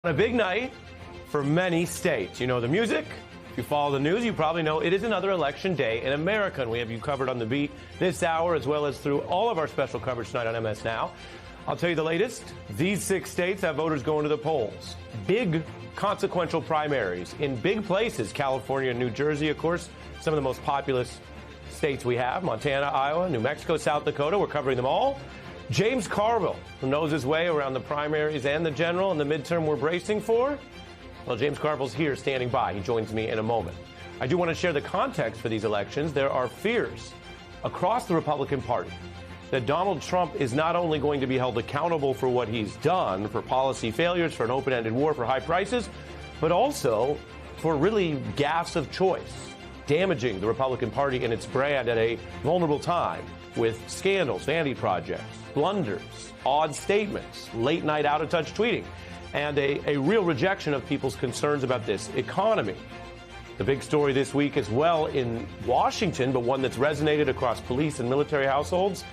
A big night for many states. You know the music. If you follow the news, you probably know it is another election day in America, and we have you covered on the beat this hour as well as through all of our special coverage tonight on MS Now. I'll tell you the latest. These 6 states have voters going to the polls. Big consequential primaries in big places. California and New Jersey, of course, some of the most populous states we have. Montana, Iowa, New Mexico, South Dakota. We're covering them all. James Carville, who knows his way around the primaries and the general and the midterm we're bracing for. Well, James Carville's here standing by. He joins me in a moment. I do want to share the context for these elections. There are fears across the Republican Party that Donald Trump is not only going to be held accountable for what he's done, for policy failures, for an open-ended war, for high prices, but also for really gaffes of choice, damaging the Republican Party and its brand at a vulnerable time with scandals, vanity projects, blunders, odd statements, late-night out-of-touch tweeting, and a real rejection of people's concerns about this economy. The big story this week as well in Washington, but one that's resonated across police and military households,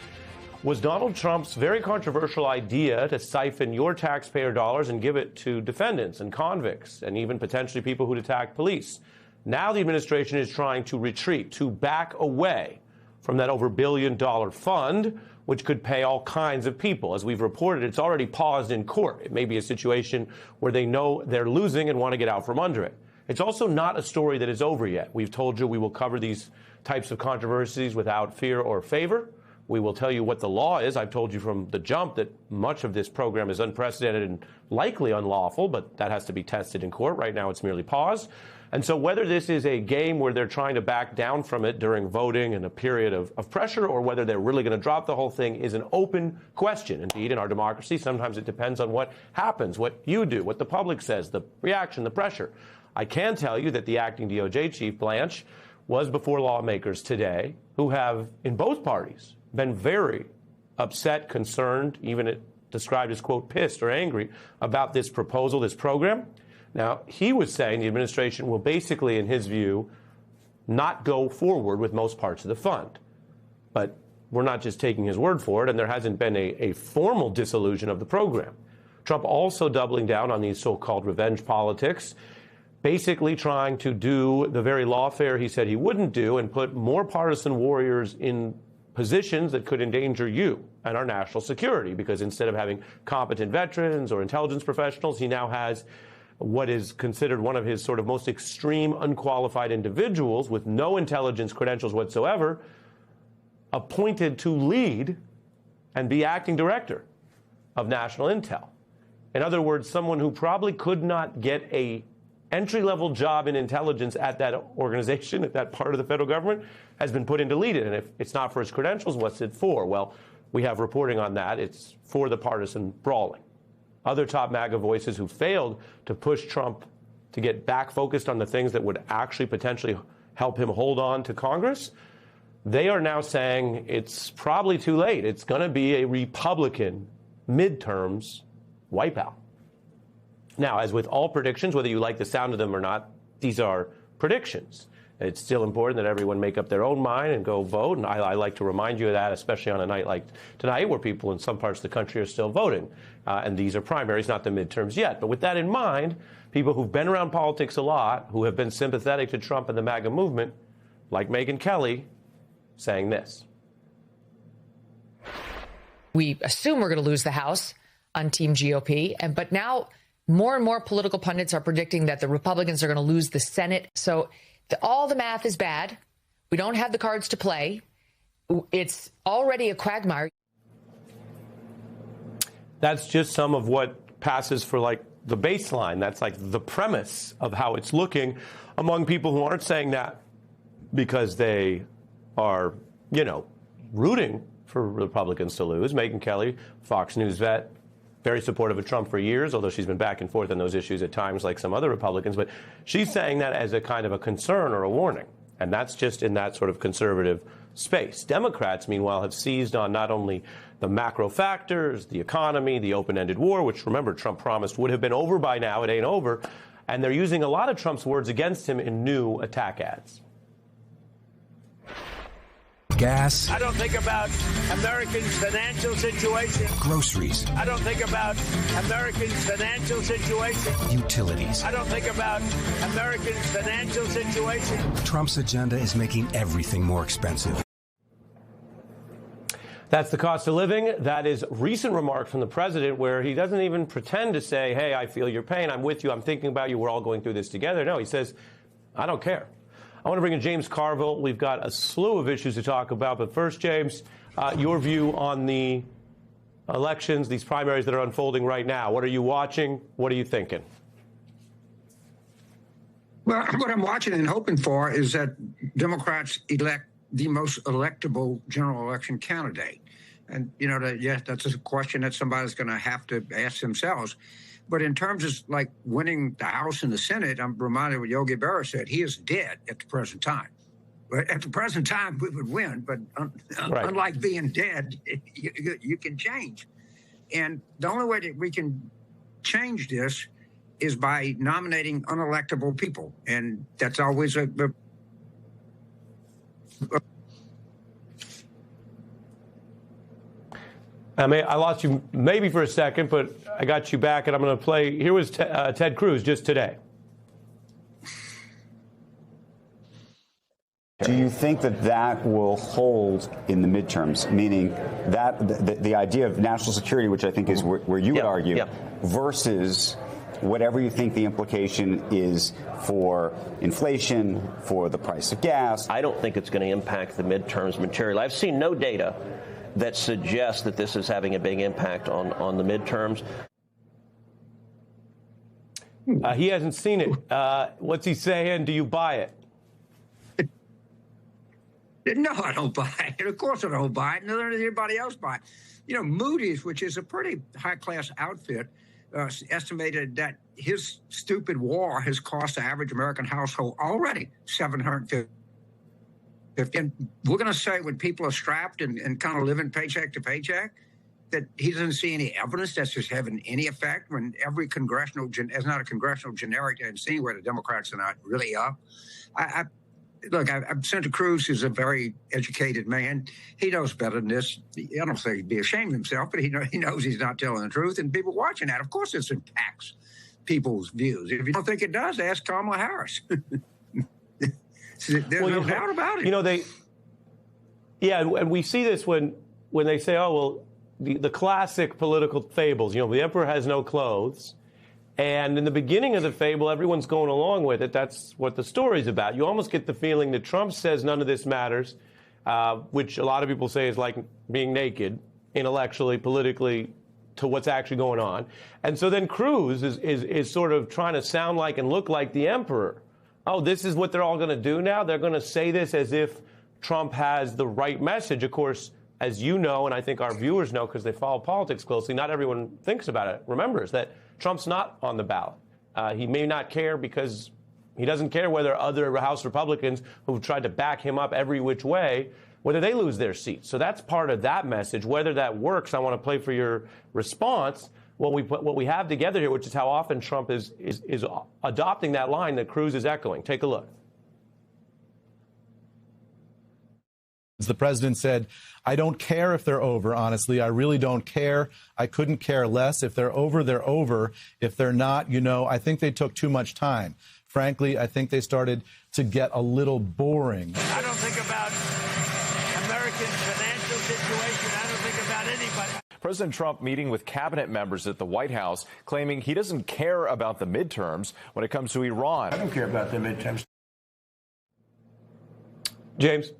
was Donald Trump's very controversial idea to siphon your taxpayer dollars and give it to defendants and convicts and even potentially people who'd attack police. Now the administration is trying to retreat, to back away from that over $1 billion fund, which could pay all kinds of people. As we've reported, it's already paused in court. It may be a situation where they know they're losing and want to get out from under it. It's also not a story that is over yet. We've told you we will cover these types of controversies without fear or favor. We will tell you what the law is. I've told you from the jump that much of this program is unprecedented and likely unlawful, but that has to be tested in court. Right now, it's merely paused. And so whether this is a game where they're trying to back down from it during voting and a period of pressure, or whether they're really going to drop the whole thing, is an open question. Indeed, in our democracy, sometimes it depends on what happens, what you do, what the public says, the reaction, the pressure. I can tell you that the acting DOJ chief, Blanche, was before lawmakers today who have, in both parties, been very upset, concerned, even described as, quote, pissed or angry about this proposal, this program. Now, he was saying the administration will basically, in his view, not go forward with most parts of the fund. But we're not just taking his word for it, and there hasn't been a formal dissolution of the program. Trump also doubling down on these so-called revenge politics, basically trying to do the very lawfare he said he wouldn't do and put more partisan warriors in positions that could endanger you and our national security, because instead of having competent veterans or intelligence professionals, he now has what is considered one of his sort of most extreme, unqualified individuals with no intelligence credentials whatsoever, appointed to lead and be acting director of national intel. In other words, someone who probably could not get a entry-level job in intelligence at that organization, at that part of the federal government, has been put in to lead it. And if it's not for his credentials, what's it for? Well, we have reporting on that. It's for the partisan brawling. Other top MAGA voices who failed to push Trump to get back focused on the things that would actually potentially help him hold on to Congress, they are now saying it's probably too late. It's going to be a Republican midterms wipeout. Now, as with all predictions, whether you like the sound of them or not, these are predictions. It's still important that everyone make up their own mind and go vote. And I like to remind you of that, especially on a night like tonight, where people in some parts of the country are still voting. And these are primaries, not the midterms yet. But with that in mind, people who've been around politics a lot, who have been sympathetic to Trump and the MAGA movement, like Megyn Kelly, saying this. We assume we're going to lose the House on Team GOP. But now more and more political pundits are predicting that the Republicans are going to lose the Senate. So all the math is bad. We don't have the cards to play. It's already a quagmire. That's just some of what passes for like the baseline. That's like the premise of how it's looking among people who aren't saying that because they are, rooting for Republicans to lose. Megyn Kelly, Fox News vet, very supportive of Trump for years, although she's been back and forth on those issues at times like some other Republicans. But she's saying that as a kind of a concern or a warning. And that's just in that sort of conservative space. Democrats, meanwhile, have seized on not only the macro factors, the economy, the open-ended war, which, remember, Trump promised would have been over by now. It ain't over. And they're using a lot of Trump's words against him in new attack ads. gas. I don't think about Americans' financial situation. Groceries. I don't think about Americans' financial situation. Utilities. I don't think about Americans' financial situation. Trump's agenda is making everything more expensive. That's the cost of living. That is recent remarks from the president where he doesn't even pretend to say, hey, I feel your pain. I'm with you. I'm thinking about you. We're all going through this together. No, he says, I don't care. I want to bring in James Carville. We've got a slew of issues to talk about. But first, James, your view on the elections, these primaries that are unfolding right now. What are you watching? What are you thinking? Well, what I'm watching and hoping for is that Democrats elect the most electable general election candidate. And, that's a question that somebody's going to have to ask themselves. But in terms of like winning the House and the Senate, I'm reminded of what Yogi Berra said. He is dead at the present time. But at the present time, we would win. But unlike being dead, you can change. And the only way that we can change this is by nominating unelectable people. And that's always I lost you maybe for a second, but I got you back, and I'm going to play. Here was Ted Cruz just today. Do you think that will hold in the midterms, meaning that the idea of national security, which I think is where you would argue, versus whatever you think the implication is for inflation, for the price of gas? I don't think it's going to impact the midterms materially. I've seen no data that suggests that this is having a big impact on the midterms. He hasn't seen it. What's he saying? Do you buy it? No, I don't buy it. Of course I don't buy it. Neither does anybody else buy it. Moody's, which is a pretty high-class outfit, estimated that his stupid war has cost the average American household already $750. And we're going to say when people are strapped and kind of living paycheck to paycheck, that he doesn't see any evidence that's just having any effect when every congressional, as not a congressional generic, and seeing where the Democrats are not really up. Look, Senator Cruz is a very educated man. He knows better than this. I don't say he'd be ashamed of himself, but he knows he's not telling the truth. And people watching that, of course, this impacts people's views. If you don't think it does, ask Kamala Harris. There's no doubt about it. And we see this when they say, oh, well, the classic political fables, the emperor has no clothes. And in the beginning of the fable, everyone's going along with it. That's what the story's about. You almost get the feeling that Trump says none of this matters, which a lot of people say is like being naked intellectually, politically, to what's actually going on. And so then Cruz is sort of trying to sound like and look like the emperor. Oh, this is what they're all going to do now? They're going to say this as if Trump has the right message. Of course, as you know, and I think our viewers know because they follow politics closely, not everyone thinks about it, remembers that Trump's not on the ballot. He may not care because he doesn't care whether other House Republicans who've tried to back him up every which way, whether they lose their seats. So that's part of that message. Whether that works, I want to play for your response. What we have together here, which is how often Trump is adopting that line that Cruz is echoing. Take a look. The president said, I don't care if they're over, honestly. I really don't care. I couldn't care less. If they're over, they're over. If they're not, I think they took too much time. Frankly, I think they started to get a little boring. I don't think about Americans' financial situation. I don't think about anybody. President Trump meeting with cabinet members at the White House, claiming he doesn't care about the midterms when it comes to Iran. I don't care about the midterms. James?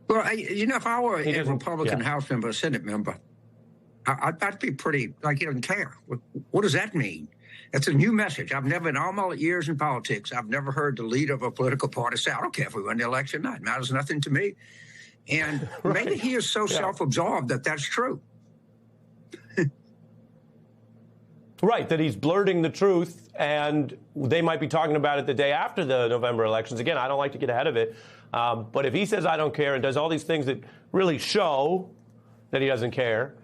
Well, if I were a Republican House member, a Senate member, I'd be pretty, he doesn't care. What does that mean? That's a new message. I've never, in all my years in politics, I've never heard the leader of a political party say, I don't care if we win the election or not. It matters nothing to me. And maybe he is so self-absorbed that that's true. Right, that he's blurting the truth, and they might be talking about it the day after the November elections. Again, I don't like to get ahead of it. But if he says, I don't care, and does all these things that really show that he doesn't care,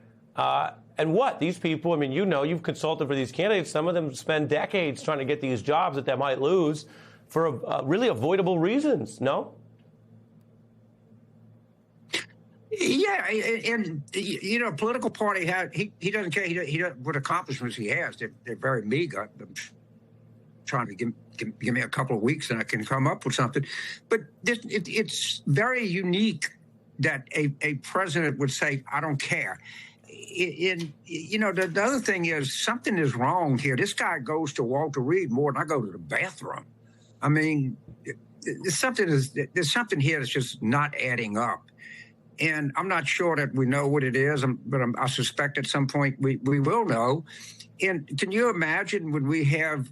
and what? These people, you've consulted for these candidates. Some of them spend decades trying to get these jobs that they might lose for really avoidable reasons, no? Yeah, and you know, political party he doesn't care. He doesn't, what accomplishments he has. They're very meager. I'm trying to give me a couple of weeks and I can come up with something. But it's very unique that a president would say, "I don't care." You know, the other thing is something is wrong here. This guy goes to Walter Reed more than I go to the bathroom. I mean, there's something here that's just not adding up. And I'm not sure that we know what it is, but I suspect at some point we will know. And can you imagine when we have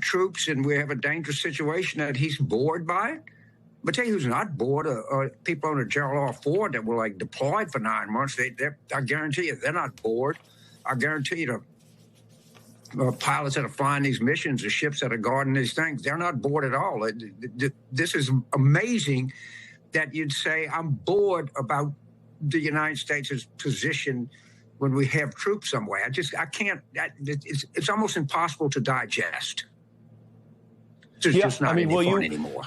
troops and we have a dangerous situation that he's bored by it? But tell you who's not bored are people on the Gerald R. Ford that were like deployed for 9 months. I guarantee you they're not bored. I guarantee you the pilots that are flying these missions, the ships that are guarding these things, they're not bored at all. This is amazing that you'd say, I'm bored about the United States' position when we have troops somewhere. I can't, it's almost impossible to digest. It's just not any fun anymore.